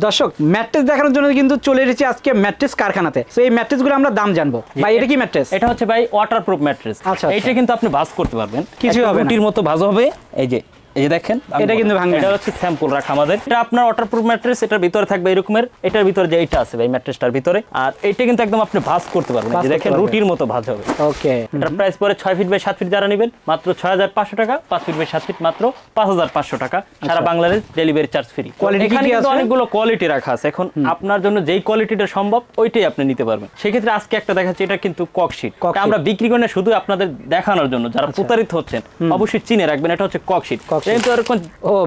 দর্শক ম্যাট্রেস দেখানোর জন্য কিন্তু চলে এসেছি আজকে ম্যাট্রেস কারখানাতে। তো এই ম্যাট্রেসগুলো আমরা দাম জানবো। ভাই এটা কি ম্যাট্রেস? এটা হচ্ছে ভাই ওয়াটারপ্রুফ ম্যাট্রেস। আচ্ছা, এটা কিন্তু আপনি ভাঁজ করতে পারবেন, কিছু হবে না, রুটির মতো ভাঁজ হবে। এই যে দেখেন, এটা কিন্তু ভাঙবে না। এটা হচ্ছে স্যাম্পল রাখা আমাদের। এটা আপনার ওয়াটারপ্রুফ ম্যাট্রেস, এটার ভিতরে থাকবে এরকমের, এটার ভিতরে যে এটা আছে ভাই ম্যাট্রেসটার ভিতরে, আর এটা কিন্তু একদম আপনি ভাঁজ করতে পারবেন। এই দেখেন রুটির মতো ভাঁজ হবে। ওকে, এটার প্রাইস পড়ে 6 ফিট বাই 7 ফিট যারা নেবেন মাত্র 6500 টাকা, 5 ফিট বাই 7 ফিট মাত্র 5500 টাকা, সারা বাংলাদেশ ডেলিভারি চার্জ ফ্রি। এখানে কিন্তু অনেকগুলো কোয়ালিটি রাখা আছে, এখন আপনার জন্য যেই কোয়ালিটিটা সম্ভব ওইটাই আপনি নিতে পারবেন। সেক্ষেত্রে আজকে একটা দেখাচ্ছি, এটা কিন্তু ককশিট। আমরা বিক্রি করি না, শুধু আপনাদের দেখানোর জন্য। যারা প্রতারিত হচ্ছেন অবশ্যই চিনে রাখবেন, এটা হচ্ছে ককশিট। কিন্তু এরকম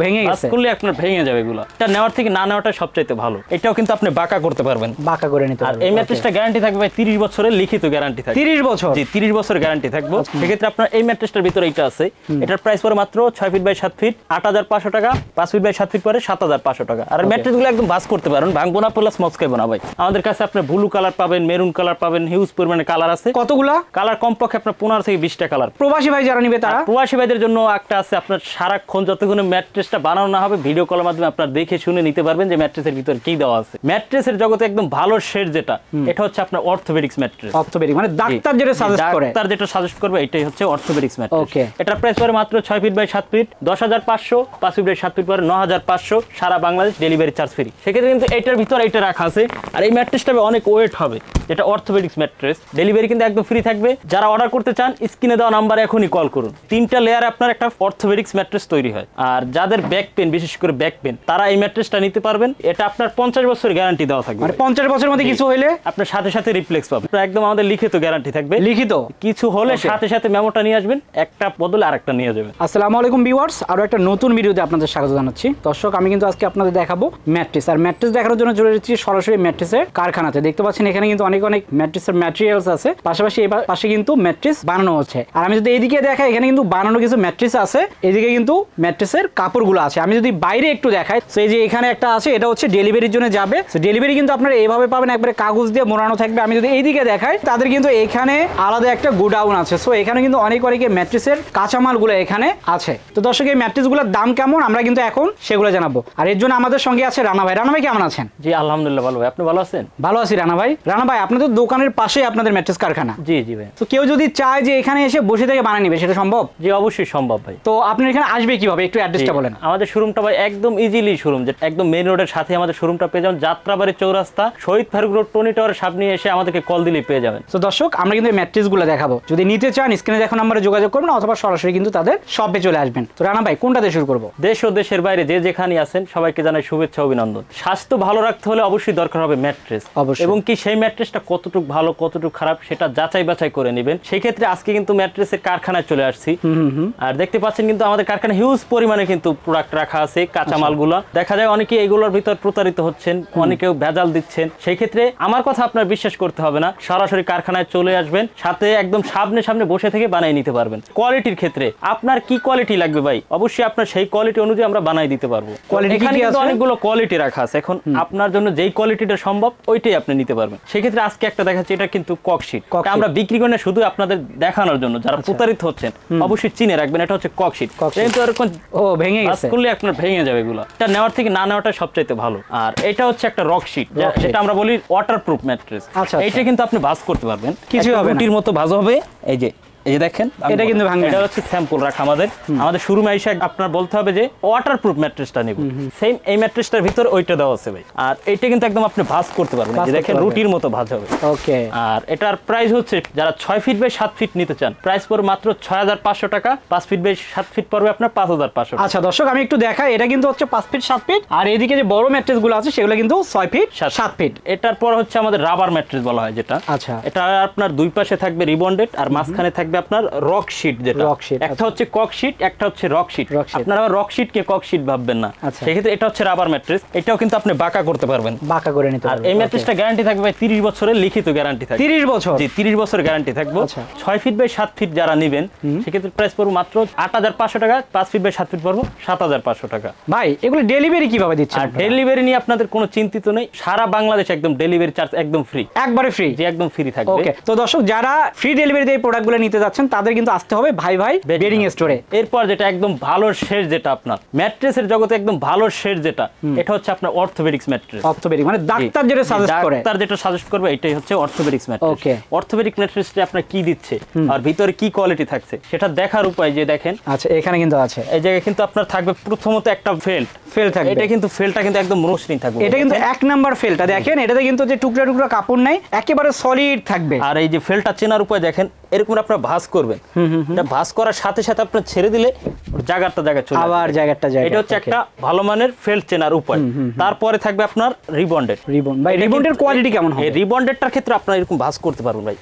ভেঙে গেছে, করলে আপনার ভেঙে যাবে এগুলো। এটা নেওয়ার থেকে না নেওয়াটা সবচাইতে ভালো। এটাও কিন্তু আপনি বাঁকা করতে পারবেন, বাঁকা করে নিতে পারবেন। আর এই ম্যাট্রেসটা গ্যারান্টি থাকবে ভাই 30 বছরের লিখিত গ্যারান্টি থাকবে। 30 বছর? জি, 30 বছর গ্যারান্টি থাকবে। সেক্ষেত্রে আপনার এই ম্যাট্রেসটার ভিতরে এটা আছে, এটার প্রাইস পড়ে মাত্র 6 ফিট বাই 7 ফিট 8500 টাকা, 5 ফিট বাই 7 ফিট পরে 7500 টাকা। আর ম্যাট্রেসগুলো একদম ভাঁজ করতে পারেন, ভাঙবো না প্লাস মচকাইবো না ভাই। আমাদের কাছে আপনি ব্লু কালার পাবেন, মেরুন কালার পাবেন, হিউজ পরিমাণে কালার আছে। কতগুলা কালার? কমপক্ষে আপনার 15 থেকে 20টা কালার। প্রবাসী ভাই যারা নিবে তারা? প্রবাসী ভাইদের জন্য একটা আছে, আপনার সারাক্ষণ যতক্ষণ ম্যাট্রেসটা বানানো না হবে ভিডিও কলের মাধ্যমে আপনারা দেখে শুনে নিতে পারবেন যে ম্যাট্রেসের ভিতরে কি দেওয়া আছে। ম্যাট্রেসের জগতে একদম ভালো শেড যেটা, এটা হচ্ছে আপনার অর্থোপেডিক্স ম্যাট্রেস। অর্থোপেডিক মানে ডাক্তার যেটা সাজেস্ট করে, ডাক্তার যেটা সাজেস্ট করবে এটাই হচ্ছে অর্থোপেডিক্স ম্যাট্রেস। ওকে, এটার প্রাইস পড়ে মাত্র 6 feet by 7 feet 10500, 5 feet by 7 feet পরে 9500, সারা বাংলাদেশ ডেলিভারি চার্জ ফ্রি। সেক্ষেত্রে কিন্তু এটার ভিতরে এটা রাখা আছে। আর এই ম্যাট্রেসটা অনেক ওয়েট হবে, যেটা অর্থোপেডিক্স ম্যাট্রেস। ডেলিভারি কিন্তু একদম ফ্রি থাকবে। যারা অর্ডার করতে চান স্ক্রিনে দেওয়া নাম্বারে এখনই কল করুন। 3টা লেয়ারে আপনার একটা অর্থোপেডিক্স ম্যাট্রেস তৈরি হয়। আর যাদের ব্যাক পেন, বিশেষ করে ব্যাক পেন, তারা এই ম্যাট্রেসটা নিতে পারবেন। এটা আপনার 50 বছরের গ্যারান্টি দেওয়া থাকবে। মানে 50 বছরের মধ্যে কিছু হইলে আপনার সাথে সাথে রিপ্লেক্স পাবেন। একদম আমাদের লিখিত গ্যারান্টি থাকবে। লিখিত কিছু হলে সাথে সাথে মেমোটা নিয়ে আসবেন, একটা বদলে আরেকটা নিয়ে যাবেন। আসসালামু আলাইকুম ভিউয়ার্স, আরো একটা নতুন ভিডিওতে আপনাদের স্বাগত জানাচ্ছি। দর্শক আমি কিন্তু আজকে আপনাদের দেখাবো ম্যাট্রেস। আর ম্যাট্রেস দেখানোর জন্য চলে এসেছি সরাসরি ম্যাট্রেসের কারখানাতে। দেখতে পাচ্ছেন এখানে কিন্তু অনেক ম্যাট্রেসের ম্যাটেরিয়ালস আছে, পাশাপাশি এই পাশে কিন্তু ম্যাট্রেস বানানো হচ্ছে। আর আমি যদি এইদিকে দেখাই, এখানে কিন্তু বানানো কিছু ম্যাট্রেস আছে, এদিকে কিন্তু ম্যাট্রেসের কাপড়গুলো আছে। আমি যদি বাইরে একটু দেখাই, তো এই যে এখানে একটা আছে, এটা হচ্ছে ডেলিভারির জন্য যাবে। ডেলিভারি কিন্তু আপনারা এইভাবে পাবেন, একবারে কাগজ দিয়ে মোড়ানো থাকবে। আমি যদি এইদিকে দেখাই, তাদের কিন্তু এখানে আলাদা একটা গোডাউন আছে। সো এখানে কিন্তু অনেক ম্যাট্রেসের কাঁচামালগুলো এখানে আছে। তো দর্শক এই ম্যাট্রেসগুলোর দাম কেমন আমরা কিন্তু এখন সেগুলো জানাবো। আর এর জন্য আমাদের সঙ্গে আছে রানা ভাই। রানা ভাই কেমন আছেন? জি আলহামদুলিল্লাহ ভালো ভাই, আপনি ভালো আছেন? ভালো আছি রানা ভাই। রানা ভাই আপনাদের দোকানের পাশেই আপনাদের ম্যাট্রেস কারখানা? জি জি ভাই। তো কেউ যদি চায় যে এখানে এসে বসে থেকে বানিয়ে নেবে, সেটা সম্ভব? জি অবশ্যই সম্ভব ভাই। তো আপনার এখানে আসবে কিভাবে, একটু অ্যাড্রেসটা বলেন। আমাদের শোরুমটা ভাই একদম ইজিলি শোরুম, যে একদম মেইন রোডের সাথে আমাদের শোরুমটা পেয়ে যাবেন। যাত্রাবাড়ি চৌরাস্তা শহীদ ফারুক রোড টনি টাওয়ারের সামনে এসে আমাদেরকে কল দিলেই পেয়ে যাবেন। তো দর্শক আমরা কিন্তু ম্যাট্রেসগুলো দেখাবো। যদি নিতে চান স্ক্রিনে দেখো নাম্বারে যোগাযোগ করবেন, অথবা সরাসরি কিন্তু তাদের শপে চলে আসবেন। তো রানা ভাই কোনটা দিয়ে শুরু করবো? দেশ ও দেশের বাইরে যে যেখানে আছেন সবাইকে জানাই শুভেচ্ছা অভিনন্দন। স্বাস্থ্য ভালো রাখতে হলে অবশ্যই দরকার হবে ম্যাট্রেস, এবং কি সেই ম্যাট্রেসটা কতটুকু ভালো কতটুকু খারাপ সেটা যাচাই বাছাই করে নেবেন। সেই ক্ষেত্রে আজকে কিন্তু ম্যাট্রেসের কারখানায় চলে আসছি। আর দেখতে পাচ্ছেন কিন্তু আমাদের কারখানায় হিউজ পরিমাণে কিন্তু প্রোডাক্ট রাখা আছে, কাঁচামালগুলো। দেখা যায় অনেকে এগুলোর ভিতর প্রতারিত হচ্ছেন, অনেকেও ভেজাল দিচ্ছেন। সেই ক্ষেত্রে আমার কথা আপনার বিশ্বাস করতে হবে না, সরাসরি কারখানায় চলে আসবেন, সাথে একদম সামনে বসে থেকে বানিয়ে নিতে পারবেন। কোয়ালিটির ক্ষেত্রে আপনার কি কোয়ালিটি লাগবে ভাই, অবশ্যই আপনার সেই কোয়ালিটি অনুযায়ী আমরা বানিয়ে দিতে পারবো। এখানে কিন্তু অনেকগুলো কোয়ালিটি রাখা আছে, এখন আপনার জন্য যেই কোয়ালিটিটা সম্ভব ওইটাই আপনি নিতে পারবেন। সেক্ষেত্রে আজকে একটা দেখাচ্ছি, এটা কিন্তু ককশিট। আমরা বিক্রি করি না, শুধু আপনাদের দেখানোর জন্য। যারা প্রতারিত হচ্ছেন অবশ্যই চিনে রাখবেন, এটা হচ্ছে ককশিট। কিন্তু এরকম ভেঙে গেছে, করলে আপনার ভেঙে যাবে এগুলো। এটা নেওয়ার থেকে না নেওয়াটা সবচাইতে ভালো। আর এটা হচ্ছে একটা রকশিট, যেটা আমরা বলি ওয়াটারপ্রুফ ম্যাট্রেস। এটা কিন্তু আপনি ভাঁজ করতে পারবেন, কিছু হবে না, রুটির মতো ভাঁজ হবে। এই যে দেখেন, এটা কিন্তু ভাঙবে না। এটা হচ্ছে স্যাম্পল রাখা আমাদের শোরুমে এসে আপনার বলতে হবে যে ওয়াটারপ্রুফ ম্যাট্রেসটা নেব। সেম এই ম্যাট্রেসটার ভিতর ওইটা দেওয়া আছে ভাই। আর এটা কিন্তু একদম আপনি ভাঁজ করতে পারবেন, এই দেখেন রুটির মতো ভাঁজ হবে। ওকে। আর এটার প্রাইস হচ্ছে, যারা 6 ফিট বাই 7 ফিট নিতে চান প্রাইস পড়বে মাত্র 6500 টাকা, 5 ফিট বাই 7 ফিট পড়বে আপনার 5500। আচ্ছা দর্শক আমি একটু দেখাই, এটা কিন্তু হচ্ছে 5 ফিট 7 ফিট। আর এইদিকে যে বড় ম্যাট্রেসগুলো আছে সেগুলো কিন্তু 6 ফিট 7 ফিট। এটার পর হচ্ছে আমাদের রাবার ম্যাট্রেস বলা হয়, যেটা আচ্ছা এটা আপনার দুই পাশে থাকবে রিবন্ডেড, আর মাঝখানে থাকবে আপনার রক শীট। যেটা একটা হচ্ছে কক শীট, একটা হচ্ছে রক শীট। আপনারা রক শীট কে কক শীট ভাববেন না। সেক্ষেত্রে এটা হচ্ছে রাবার ম্যাট্রেস, এটাও কিন্তু আপনি বাঁকা করতে পারবেন, বাঁকা করে নিতে পারবেন। আর এই ম্যাট্রেসটা গ্যারান্টি থাকবে ভাই 30 বছরের লিখিত গ্যারান্টি থাকবে। 30 বছর? জি 30 বছর গ্যারান্টি থাকবে। 6 ফিট বাই 7 ফিট যারা নেবেন সেক্ষেত্রে প্রাইস পড়বে মাত্র 8500 টাকা, 5 ফিট বাই 7 ফিট পড়বে 7500 টাকা। ভাই এগুলো ডেলিভারি কিভাবে দিচ্ছেন? আর ডেলিভারি নিয়ে আপনাদের কোনো চিন্তিত নেই, সারা বাংলাদেশ একদম ডেলিভারি চার্জ একদম ফ্রি, একবারে ফ্রি, যে একদম ফ্রি থাকবে। ওকে। তো দর্শক যারা ফ্রি ডেলিভারিতে এই প্রোডাক্টগুলো নিতে যাচ্ছেন তাদের কিন্তু আসতে হবে ভাই ভাই বেডিং স্টোরে। এরপর যেটা একদম ভালো শেষ, যেটা আপনার ম্যাট্রেসের জগতে একদম ভালো শেষ যেটা, এটা হচ্ছে আপনার অর্থোপেডিক্স ম্যাট্রেস। অর্থোপেডিক মানে ডাক্তার যেটা সাজেস্ট করে, ডাক্তার যেটা সাজেস্ট করবে এটাই হচ্ছে অর্থোপেডিক্স ম্যাট্রেস। ওকে, অর্থোপেডিক ম্যাট্রেসটা আপনার কি দিচ্ছে আর ভিতরে কি কোয়ালিটি থাকছে সেটা দেখার উপায় যে দেখেন। আচ্ছা, এখানে কিন্তু আছে, এই জায়গায় কিন্তু আপনার থাকবে প্রথমত একটা ফেল থাকবে। এটা কিন্তু ফেলটা কিন্তু একদম মসৃণ থাকবে। এটা কিন্তু 1 নাম্বার ফেলটা দেখেন, এটাতে কিন্তু যে টুকরা টুকরা কাপড় নাই, একেবারে সলিড থাকবে। আর এই যে ফেলটা চেনার উপায় দেখেন, এরকম আপনার ভাঁজ করবেন, এটা ভাঁজ করার সাথে সাথে আপনার ছেড়ে দিলে জায়গাটা চলে আবার জায়গাটা। এটা হচ্ছে একটা ভালো মানের ফেল চেনার উপায়। তারপরে থাকবে আপনার রিবন্ডেড। ভাই রিবন্ডের কোয়ালিটি কেমন হবে? এই রিবন্ডেডটার ক্ষেত্রে আপনারা এরকম ভাঁজ করতে পারবেন ভাই।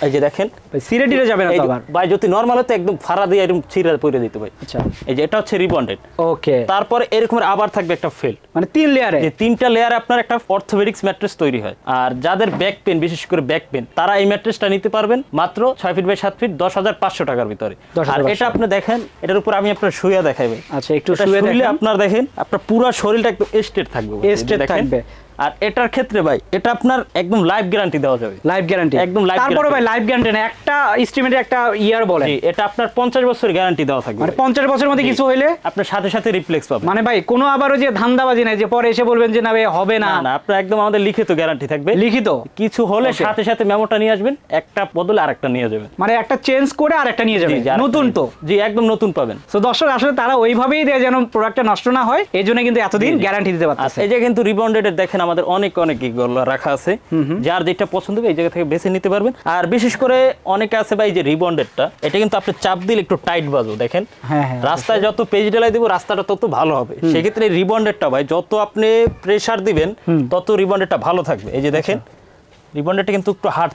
এই যে দেখেন সিরে টিরে যাবে না তো আবার ভাই, যদি নরমাল হতো একদম ফাড়া দিয়ে এরকম ছিঁড়ে পড়ে দিতে ভাই। আচ্ছা, এই যে এটা হচ্ছে রিবন্ডেড। ওকে, তারপরে এরকম আবার থাকবে একটা ফেল, মানে 3 লেয়ারে, যে 3টা লেয়ারে আপনার একটা অর্থোপেডিক্স ম্যাট্রেস তৈরি হয়। আর যাদের ব্যাক পেন, বিশেষ করে ব্যাক পেন, তারা এই ম্যাট্রেসটা নিতে পারবেন মাত্র 6 ফিট বাই 7 ফিট 10,500 টাকার ভিতরে। আর এটা আপনি দেখেন, এটার উপর আমি আপনার শুয়ে দেখাইবেন। আচ্ছা, একটু শুয়ে দেখলে আপনার দেখেন আপনার পুরো শরীরটা একদম স্ট্রেট থাকবে, স্ট্রেট থাকবে। আর এটার ক্ষেত্রে ভাই এটা আপনার একদম লাইফ গ্যারান্টি দেওয়া যাবে। লাইফ গ্যারান্টি একদম লাইফ। তারপরে ভাই লাইফ গ্যারান্টি না, একটা এস্টিমেটে একটা ইয়ার বলে, এটা আপনার 50 বছর গ্যারান্টি দেওয়া থাকবে। মানে 50 বছরের মধ্যে কিছু হইলে আপনার সাথে সাথে রিপ্লেক্স পাবেন। মানে ভাই কোনো আবার ওই যে ধান্দাবাজি নাই যে পরে এসে বলবেন যে না ভাই হবে না। না, আপনার একদম আমাদের লিখিত গ্যারান্টি থাকবে। লিখিত কিছু হলে সাথে সাথে মেমোটা নিয়ে আসবেন, একটা বদলে আরেকটা নিয়ে যাবেন। মানে একটা চেঞ্জ করে আরেকটা নিয়ে যাবেন, নতুন তো। জি, একদম নতুন পাবেন। তো দর্শক আসলে তারা ওইভাবেই দেয় যেন প্রোডাক্টটা নষ্ট না হয়, এই জন্য কিন্তু এতদিন গ্যারান্টি দিতে পারতেছে। এই যে কিন্তু রিবন্ডেড দেখেন আমাদের অনেক গিগুলো রাখা আছে, যার যেটা পছন্দ হবে এই জায়গা থেকে বেছে নিতে পারবেন। আর বিশেষ করে অনেকে আছে ভাই যে রিবন্ডেডটা, এটা কিন্তু আপনি চাপ দিলে একটু টাইট বাজো দেখেন। রাস্তায় যত পেজ ঢালাই দিব রাস্তাটা তত ভালো হবে। সেক্ষেত্রে রিবন্ডেডটা ভাই যত আপনি প্রেসার দিবেন তত রিবন্ডেডটা ভালো থাকবে। এই যে দেখেন রিবন্ডেডটা কিন্তু একটু হার্ড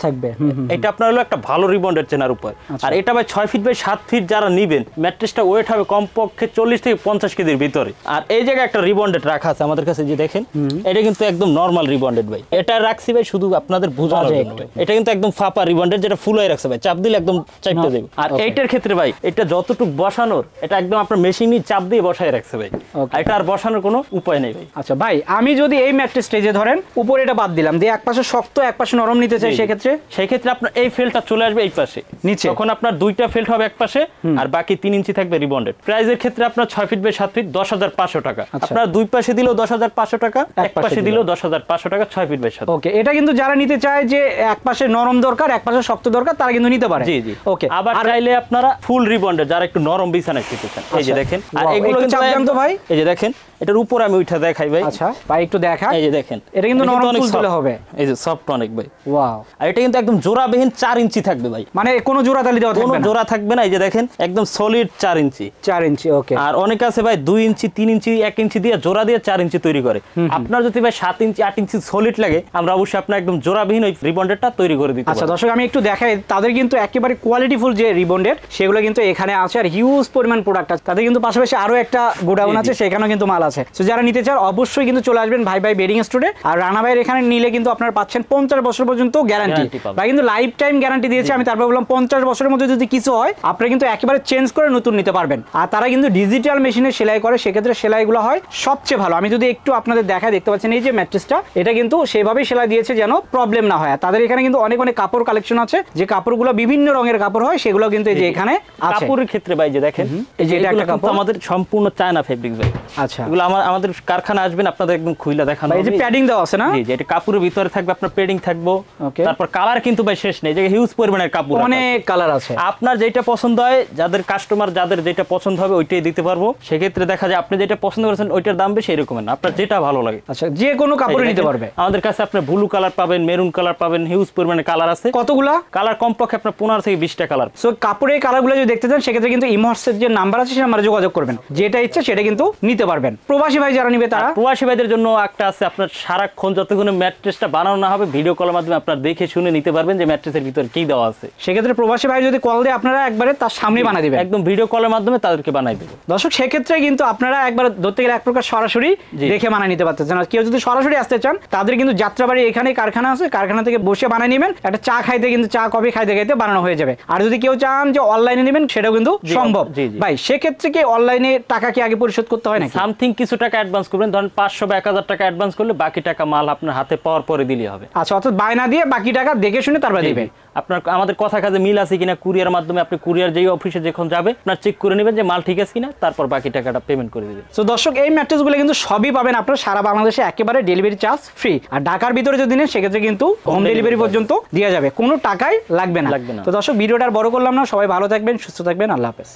থাকবে। এটা আপনার হলো একটা ভালো রিবন্ডেড চেনার উপায়। আর এটা ভাই 6 ফিট বাই 7 ফিট যারা নিবেন, ম্যাট্রেসটা ওয়েট হবে কমপক্ষে 40 থেকে 50 কেজির ভিতরে। আর এই জায়গায় একটা রিবন্ডেড রাখা আছে আমাদের কাছে, যে দেখেন এটা কিন্তু একদম নরমাল রিবন্ডেড ভাই। এটা রাখছি ভাই শুধু আপনাদের বোঝানোর জন্য। এটা কিন্তু একদম ফাপা রিবন্ডেড, যেটা ফুল হয়ে রাখছে ভাই, চাপ দিলে একদম চাপতে যাবে। আর এইটার ক্ষেত্রে ভাই এটা যতটুকু বসানোর, এটা একদম আপনার মেশিনই চাপ দিয়ে বসায় রাখছে ভাই। এটা আর বসানোর কোনো উপায় নেই ভাই। আচ্ছা ভাই, আমি যদি এই ম্যাট্রেস স্টেজে ধরেন উপরে এটা বাদ দিলাম দিয়ে এক পাশে শক্ত এক পাশে নরম নিতে চাই, সেক্ষেত্রে আপনার এই ফেলটা চলে আসবে এই পাশে নিচে, তখন আপনার 2টা ফেল্ট হবে এক পাশে আর বাকি 3 ইঞ্চি থাকবে রিবন্ডেড। প্রাইজের ক্ষেত্রে আপনার 6 ফিট বাই 7 ফিট 10,500 টাকা। আপনার দুই পাশে দিলেও 10,500 টাকা, এক পাশে দিলেও 10,500 টাকা 6 ফিট বাই 7। ওকে, এটা কিন্তু যারা নিতে চায় যে এক পাশে নরম দরকার এক পাশে শক্ত দরকার তারা কিন্তু নিতে পারে। জি জি, ওকে। আবার চাইলে আপনারা ফুল রিবন্ডেড যারা একটু নরম বিছানায় শুতে চান, এই যে দেখেন। আর এগুলো কিন্তু জানতো ভাই, এই যে দেখেন এটার উপর আমি উঠা দেখাই ভাই। আচ্ছা ভাই একটু দেখা, এই যে দেখেন এটা কিন্তু নরম তুলতে হবে, এই যে সফট অনেক ভাই। ওয়াও, আর এটা কিন্তু একদম জোড়াবিহীন 4 ইঞ্চি থাকবে ভাই, মানে কোনো জোড়া তালি দেওয়া থাকবে না, কোনো জোড়া থাকবে না। এই যে দেখেন একদম সলিড 4 ইঞ্চি। ওকে। আর অনেক আছে ভাই 2 ইঞ্চি 3 ইঞ্চি 1 ইঞ্চি দিয়ে জোড়া দিয়ে 4 ইঞ্চি তৈরি করে। আপনার যদি ভাই 7 ইঞ্চি 8 ইঞ্চি সলিড লাগে, আমরা অবশ্যই আপনার একদম জোড়াবিহীন ওই রিবন্ডেডটা তৈরি করে দিতে পারবো। আচ্ছা দর্শক, আমি একটু দেখাই, তাদের কিন্তু একেবারে কোয়ালিটিফুল যে রিবন্ডেড সেগুলো কিন্তু এখানে আছে, আর হিউজ পরিমাণ প্রোডাক্ট আছে। তাদের কিন্তু পাশাপাশি আরো একটা গোডাউন আছে, সেখানেও কিন্তু মাল আছে। তো যারা নিতে চান অবশ্যই কিন্তু চলে আসবেন ভাই ভাই বেডিং স্টোরে। আর রানা ভাইয়ের এখানে নিলে কিন্তু আপনারা পাচ্ছেন 50 বছর পর্যন্ত গ্যারান্টি, ভাই কিন্তু লাইফ টাইম গ্যারান্টি দিয়েছে। আমি তারপর বললাম 50 বছরের মধ্যে যদি কিছু হয় আপনারা কিন্তু একেবারে চেঞ্জ করে নতুন নিতে পারবেন। আর তারা কিন্তু ডিজিটাল মেশিনে সেলাই করে, সেক্ষেত্রে সেলাইগুলো হয় সবচেয়ে ভালো। আমি যদি একটু আপনাদের দেখাই, দেখতে পাচ্ছেন এই যে ম্যাট্রেসটা, এটা কিন্তু সেভাবেই সেলাই দিয়েছে যেন প্রবলেম না হয়। আর তাদের এখানে কিন্তু অনেক অনেক কাপড় কালেকশন আছে, যে কাপড়গুলো বিভিন্ন রঙের কাপড় হয়, সেগুলো কিন্তু এই যে এখানে আছে। কাপড়ের ক্ষেত্রে ভাই যে দেখেন এই যে এটা একটা কাপড় আমাদের সম্পূর্ণ চায়না ফেব্রিক ভাই। আচ্ছা, এগুলো আমাদের কারখানা আসবেন আপনাদের একদম খুইলা দেখানো হবে। এই যে প্যাডিং দেওয়া আছে না, জি জি, এটা কাপড়ের ভিতরে থাকবে আপনার প্যাডিং থাকবো। তারপর কালার কিন্তু ভাই শেষ নেই, যে হিউজ পরিমাণের কাপড়, অনেক কালার আছে। আপনার যেটা পছন্দ হয়, যাদের কাস্টমার যাদের যেটা পছন্দ হবে ওইটাই দিতে পারবো। সেক্ষেত্রে দেখা যায় আপনি যেটা পছন্দ করেছেন ওইটার দাম বেশি এরকম না, আপনার যেটা ভালো লাগে। আচ্ছা, যে কোনো কাপড় নিতে পারবে। আমাদের কাছে আপনি ব্লু কালার পাবেন, মেরুন কালার পাবেন, হিউজ পরিমাণে কালার আছে। কতগুলা কালার? কমপক্ষে আপনার 15 থেকে 20টা কালার। সো কাপড়ের কালারগুলো যদি দেখতে চান সেক্ষেত্রে কিন্তু ইমহর্সের যে নাম্বার আছে সেই নাম্বারে যোগাযোগ করবেন, যেটা ইচ্ছে সেটা কিন্তু নিতে পারবেন। প্রবাসী ভাই যারা নিবে তারা, প্রবাসী ভাইদের জন্য একটা আছে, আপনার সারাক্ষণ যতক্ষণ ম্যাট্রেসটা বানানো না হবে ভিডিও কলের মাধ্যমে আপনারা দেখে শুনে নিতে পারবেন যে ম্যাট্রেসের ভিতরে কি দেওয়া আছে। সেক্ষেত্রে প্রবাসী ভাই যদি কল দেয় আপনারা একবারে তার সামনে বানিয়ে দিবেন, একদম ভিডিও কলের মাধ্যমে তাদেরকে বানাই দেবো। দর্শক সেক্ষেত্রে কিন্তু আপনারা একবার ধরতে গেলে এক প্রকার সরাসরি দেখে বানিয়ে নিতে পারতেছেন। আর কেউ যদি সরাসরি আসতে চান তাদের কিন্তু যাত্রাবাড়ি এখানে কারখানা আছে, কারখানা থেকে বসে বানিয়ে নেবেন, একটা চা খাইতে কিন্তু চা কফি খাইতে খাইতে বানানো হয়ে যাবে। আর যদি কেউ চান যে অনলাইনে নেবেন সেটাও কিন্তু সম্ভব ভাই। সেক্ষেত্রে কি অনলাইনে টাকা কি আগে পরিশোধ করতে হয় নাকি? সামথিং কিছু টাকা অ্যাডভান্স করবেন, ধরেন 500 বা 1000 টাকা অ্যাডভান্স করলে বাকি টাকা মাল আপনার হাতে পাওয়ার পরে দিলেই হবে। আচ্ছা, অর্থাৎ বায়না দিয়ে বাকি টাকা দেখে শুনে তারপর দিবেন। আপনার আমাদের কথা কাজে মিল আছে কিনা, কুরিয়ার মাধ্যমে আপনি কুরিয়ার যেই অফিসে যখন যাবে আপনার চেক করে নেবেন যে মাল ঠিক আছে কিনা, তারপর বাকি টাকাটা পেমেন্ট করে দিবেন। তো দর্শক, এই ম্যাট্রেসগুলো কিন্তু সবই পাবেন আপনারা সারা বাংলাদেশে একেবারে ডেলিভারি চার্জ ফ্রি। আর ঢাকার ভিতরে যদি নেন সেক্ষেত্রে কিন্তু হোম ডেলিভারি পর্যন্ত দেওয়া যাবে, কোনো টাকাই লাগবে না। তো দর্শক, ভিডিওটা আর বড় করলাম না, সবাই ভালো থাকবেন, সুস্থ থাকবেন, আল্লাহ হাফেজ।